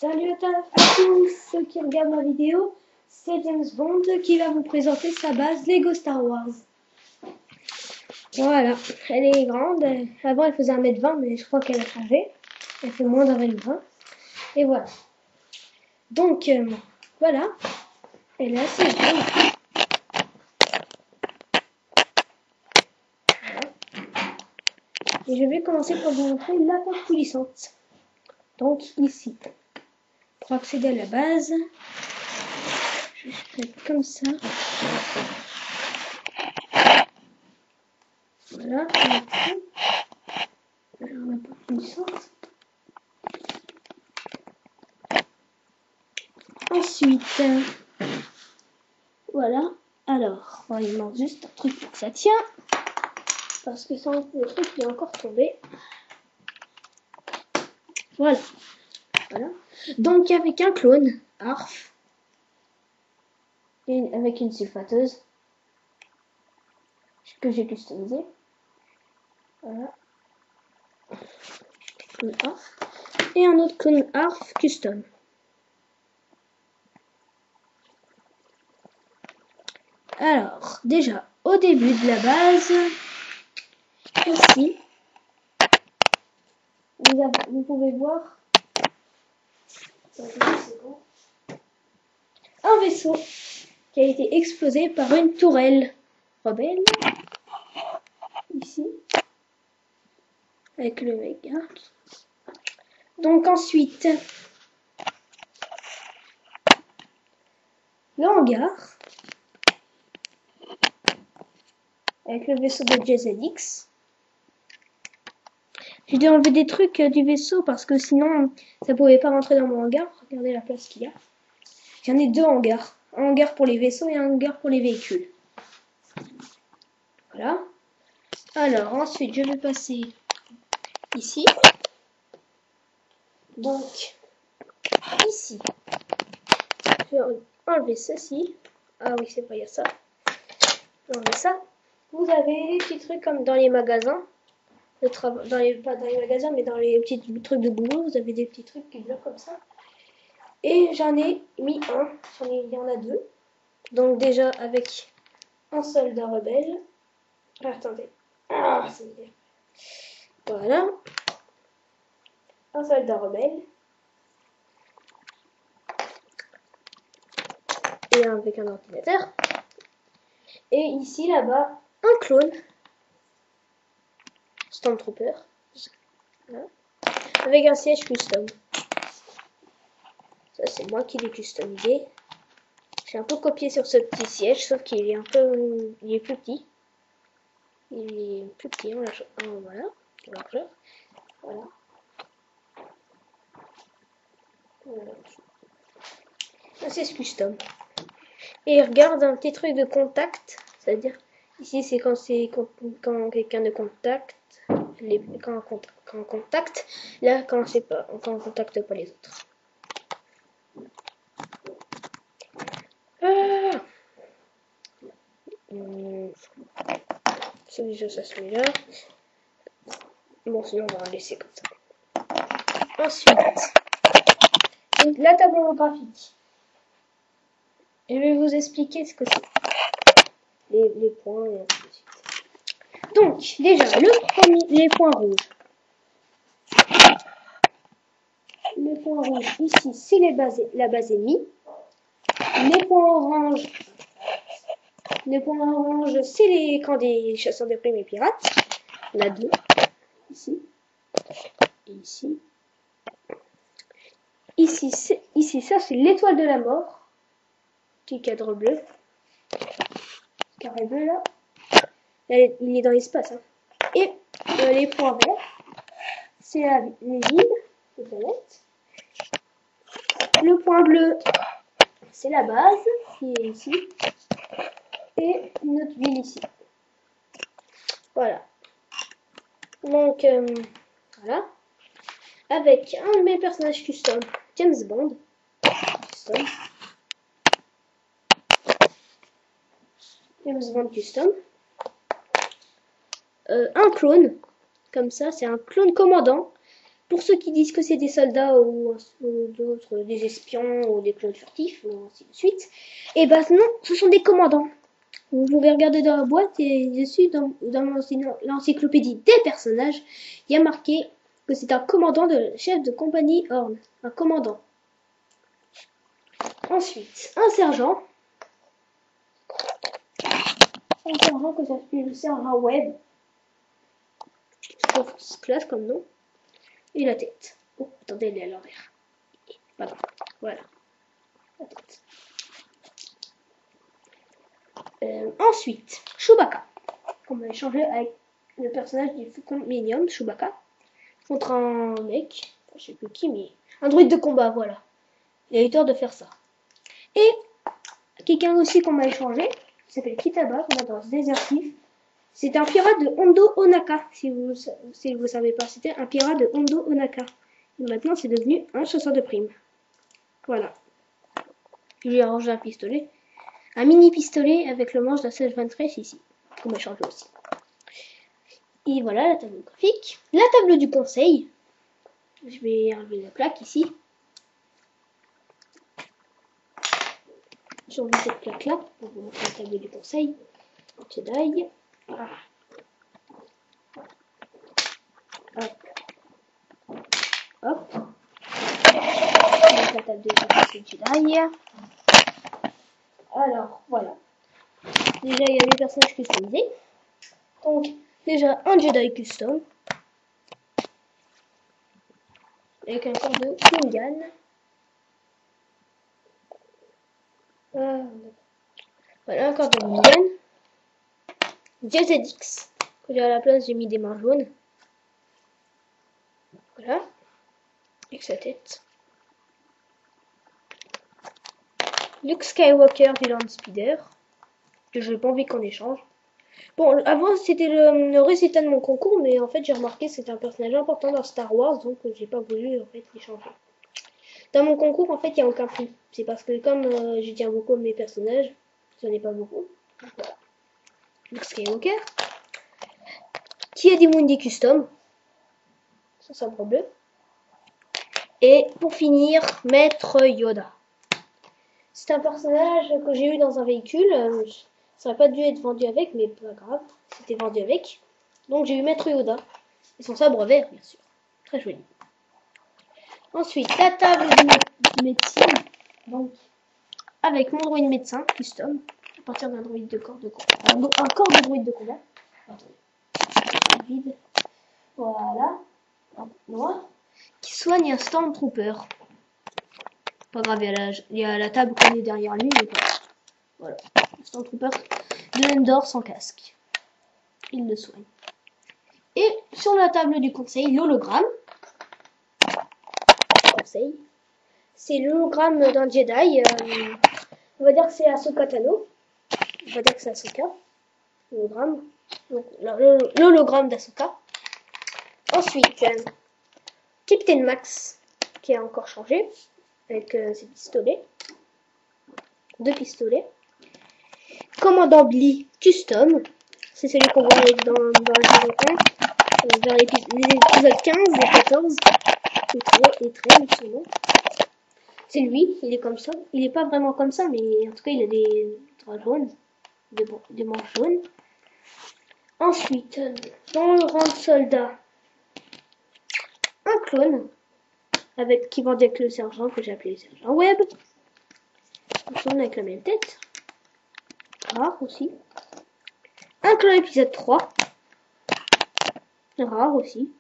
Salut à tous ceux qui regardent ma vidéo, c'est James Bond qui va vous présenter sa base Lego Star Wars. Voilà, elle est grande, avant elle faisait 1m20 mais je crois qu'elle a changé, elle fait moins d'1m20 et voilà. Donc voilà, elle est assez grande. Voilà. Et je vais commencer par vous montrer la porte coulissante. Donc ici, pour accéder à la base, je vais faire comme ça. Voilà, alors la porte coulissante. Ensuite, voilà, alors, il manque juste un truc pour que ça tient, parce que sans le truc il est encore tombé. Voilà, voilà. Donc avec un clone, Arf, et avec une sulfateuse, que j'ai customisé. Voilà. Clone Arf. Et un autre clone Arf custom. Alors, déjà, au début de la base, ici, vous pouvez voir un vaisseau qui a été explosé par une tourelle rebelle. Ici, avec le méga. Donc ensuite, le hangar, avec le vaisseau de JZX. J'ai dû enlever des trucs du vaisseau parce que sinon ça pouvait pas rentrer dans mon hangar. Regardez la place qu'il y a. J'en ai deux hangars. Un hangar pour les vaisseaux et un hangar pour les véhicules. Voilà. Alors ensuite je vais passer ici. Donc ici, je vais enlever ceci. Ah oui c'est vrai, il y a ça. Je vais enlever ça. Vous avez des petits trucs comme dans les magasins. Pas dans les magasins, mais dans les petits trucs de boulot, vous avez des petits trucs qui bloquent comme ça. Et j'en ai mis un, il y en a deux. Donc déjà avec un soldat rebelle. Ah, attendez. Ah, c'est bien. Voilà. Un soldat rebelle. Et avec un ordinateur. Et ici, là-bas, un clone. Stormtrooper. Voilà. Avec un siège custom. Ça, c'est moi qui l'ai customisé. J'ai un peu copié sur ce petit siège, sauf qu'il est il est plus petit. Il est plus petit en largeur. Voilà. Voilà. Voilà. C'est custom. Et regarde un petit truc de contact. C'est-à-dire, ici c'est quand quelqu'un de contact. Quand on contacte. Là, quand on contacte pas les autres. C'est déjà ça, celui-là. Bon, sinon on va en laisser comme ça. Ensuite, la table holographique. Je vais vous expliquer ce que c'est. Les points et ainsi de suite. Donc, déjà, les points rouges. Les points rouges, ici, c'est la base ennemie. Les points oranges, c'est les camps des chasseurs de primes et pirates. On a deux. Ici. Et ici. Ici, ça, c'est l'étoile de la mort. Petit cadre bleu. Carré bleu, là. Il est dans l'espace. Hein. Et les points verts, c'est les villes, les planètes. Le point bleu, c'est la base, qui est ici. Et une autre ville ici. Voilà. Donc, voilà. Avec un de mes personnages custom, James Bond. Custom. James Bond custom. Un clone. Comme ça, c'est un clone commandant. Pour ceux qui disent que c'est des soldats ou d'autres, des espions ou des clones furtifs, ou ainsi de suite, et ben non, ce sont des commandants. Vous pouvez regarder dans la boîte et dessus, dans l'encyclopédie des personnages, il y a marqué que c'est un commandant de chef de compagnie Horn. Un commandant. Ensuite, un sergent. Un sergent que j'appelle le sergent Webb. C'est classe comme nom. Et la tête. Oh, attendez, elle est à l'envers. Pardon. Voilà. La tête. Ensuite, Chewbacca. On va échanger avec le personnage du Faucon Millennium, Chewbacca, contre un mec, je sais plus qui, mais un droïde de combat, voilà. Il a eu tort de faire ça. Et quelqu'un aussi qu'on m'a échangé, qui s'appelle Kitaba, qu'on a dans ce désertif. C'est un pirate de Hondo Onaka, si vous savez pas. C'était un pirate de Hondo Onaka. Et maintenant, c'est devenu un chasseur de primes. Voilà. Je lui ai arrangé un pistolet. Un mini pistolet avec le manche d'un 16-23 ici. Qu'on m'a échangé aussi. Et voilà la table graphique. La table du conseil. Je vais enlever la plaque ici. J'ai enlevé cette plaque là pour vous montrer la table du conseil. Jedi. Ah. Hop. Hop. Donc, la table de conseil Jedi. Alors voilà. Déjà il y a les personnages customisés. Donc déjà un Jedi custom. Avec un corps de Kingan. Voilà un corps de Kingan. JZX. À la place j'ai mis des mains jaunes. Voilà. Avec sa tête. Luke Skywalker du Land Speeder. Que je n'ai pas envie qu'on échange. Bon, avant c'était le récital de mon concours, mais en fait j'ai remarqué que c'était un personnage important dans Star Wars, donc j'ai pas voulu en fait l'échanger. Dans mon concours, en fait, il n'y a aucun prix. C'est parce que comme je tiens beaucoup de mes personnages, j'en ai pas beaucoup. Voilà. Luke Skywalker. Qui a des Mundi Custom. Ça, sabre bleu. Et pour finir, Maître Yoda. C'est un personnage que j'ai eu dans un véhicule. Ça n'aurait pas dû être vendu avec, mais pas grave. C'était vendu avec. Donc j'ai eu Maître Yoda. Et son sabre vert, bien sûr. Très joli. Ensuite, la table de médecine. Donc, avec mon droïde médecin, custom. À partir d'un droïde de corps de combat. Un corps de droïde de combat. Attendez. Vide. Voilà. Noir. Qui soigne un Stormtrooper. Pas grave, il y a la table qu'on est derrière lui, mais pas. Voilà. Un Stormtrooper de Endor sans casque. Il le soigne. Et sur la table du conseil, l'hologramme. Conseil. C'est l'hologramme d'un Jedi. On va dire que c'est Ahsoka Tano. On va dire que c'est Ahsoka. L'hologramme. Donc l'hologramme d'Ahsoka. Ensuite, Captain Max, qui a encore changé. Avec ses pistolets. 2 pistolets. Commandant Blee Custom. C'est celui qu'on voit dans le saison 1. Vers l'épisode 15 et 14. Et 13, sûrement. C'est lui, il est comme ça. Il est pas vraiment comme ça, mais en tout cas, il a des draps jaunes. Des manches jaunes. Ensuite, dans le rang de soldat, un clone. Qui vendait avec le sergent, que j'ai appelé le sergent Webb. Un clone avec la même tête. Rare aussi. Un clone épisode 3. Rare aussi.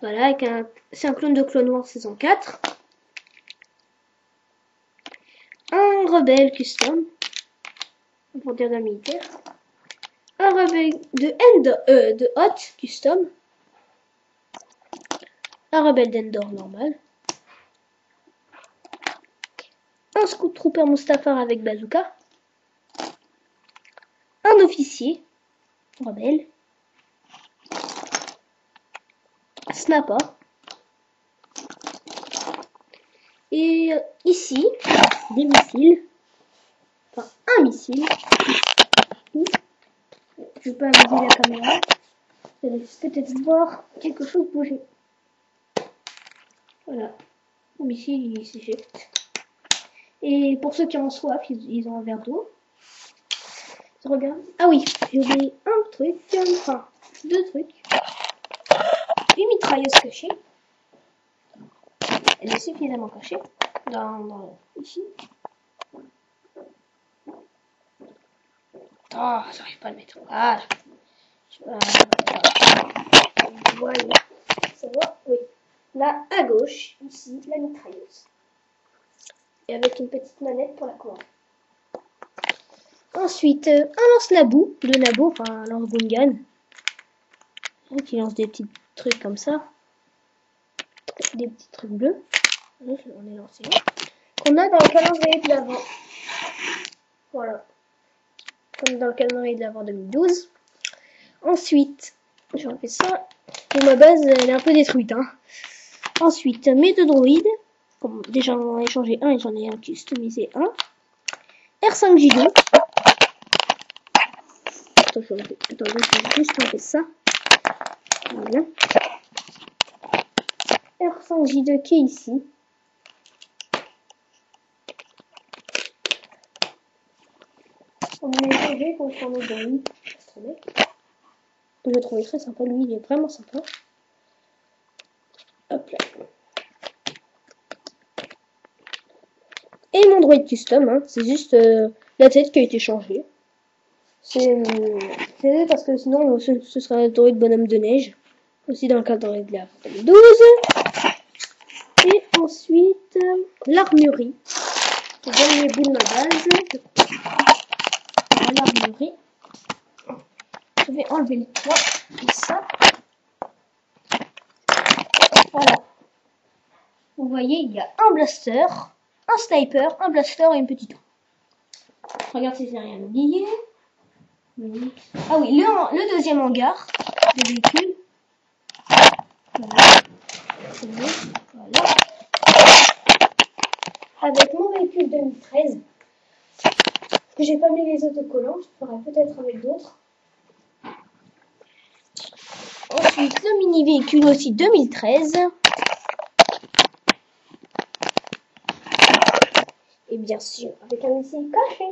Voilà, c'est un clone de Clone Wars saison 4. Un rebelle custom. Pour dire d'un militaire. Un rebelle de Hot custom. Un rebelle d'Endor normal. Un Scout Trooper Mustafar avec bazooka. Un officier rebelle. Snapper. Et ici, des missiles. Enfin, un missile. Je vais pas viser la caméra. Vous allez peut-être voir quelque chose bouger. Voilà. Mais ici, il s'éjecte. Et pour ceux qui ont soif, ils ont un verre d'eau. Je regarde. Ah oui, j'ai oublié un truc. Enfin, deux trucs. Une mitrailleuse cachée. Elle est suffisamment cachée. Ici. Ah, j'arrive pas à le mettre. Ah, voilà. Ça va? Oui. Là, à gauche, ici, la mitrailleuse. Et avec une petite manette pour la commande. Ensuite, un lance-nabou de Nabo, enfin un lance-gun gun. Qui lance des petits trucs comme ça. Des petits trucs bleus. On est lancé. Qu'on a dans le calendrier de l'Avent. Voilà. Comme dans le calendrier de l'Avent 2012. Ensuite, j'ai refait ça. Et ma base, elle est un peu détruite. Hein. Ensuite, mes deux droïdes. Déjà, j'en ai changé un et j'en ai un customisé un. R5J2. Attendez, je vais juste enlever ça. Voilà. R5J2 qui est ici. On va l'échanger contre un autre droïde. Je le trouve très sympa, lui, il est vraiment sympa. Hop là. Et mon droïde custom, hein, c'est juste la tête qui a été changée. C'est parce que sinon ce sera un droïde bonhomme de neige. Aussi dans le cadre de la 2012. Et ensuite, l'armurerie. Le dernier bout de ma base. L'armurerie. Je vais enlever le toit et ça. Voilà. Vous voyez, il y a un blaster, un sniper, un blaster et une petite tour. Regarde si j'ai rien oublié. Ah oui, le deuxième hangar de véhicule. Voilà. C'est bon. Voilà. Avec mon véhicule 2013. Que j'ai pas mis les autocollants, je ferai peut-être avec d'autres. Ensuite, le mini véhicule aussi 2013. Et bien sûr, avec un missile caché.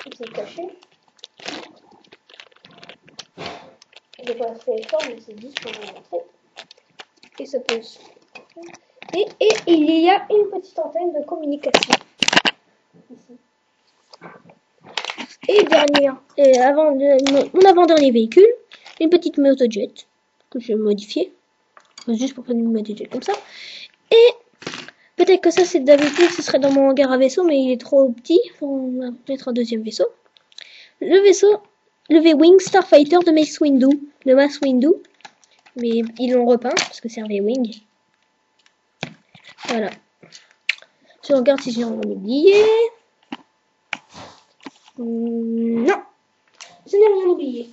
Missile caché. Je vais pas faire fort, mais c'est juste pour vous montrer. Et ça pose. Et il y a une petite antenne de communication. Ici. Et dernière, mon avant-dernier véhicule, une petite motojet que je vais modifier. Juste pour faire une motojet comme ça. Et peut-être que ça, c'est d'habitude, ce serait dans mon hangar à vaisseau, mais il est trop petit. Faut mettre un deuxième vaisseau. Le vaisseau, le V-Wing Starfighter de Mace Windu. Mais ils l'ont repeint parce que c'est un V-Wing. Voilà. Je regarde si j'ai oublié. Non, je n'ai rien oublié.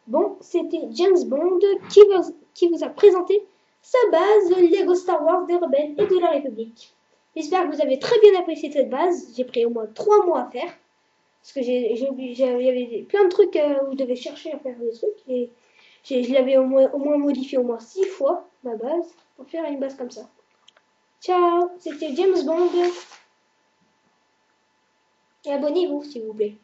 Bon, c'était James Bond qui vous a présenté sa base Lego Star Wars des Rebelles et de la République. J'espère que vous avez très bien apprécié cette base. J'ai pris au moins 3 mois à faire. Parce que il y avait plein de trucs où je devais chercher à faire des trucs. Et je l'avais au moins modifié au moins 6 fois, ma base, pour faire une base comme ça. Ciao, c'était James Bond. Et abonnez-vous s'il vous plaît.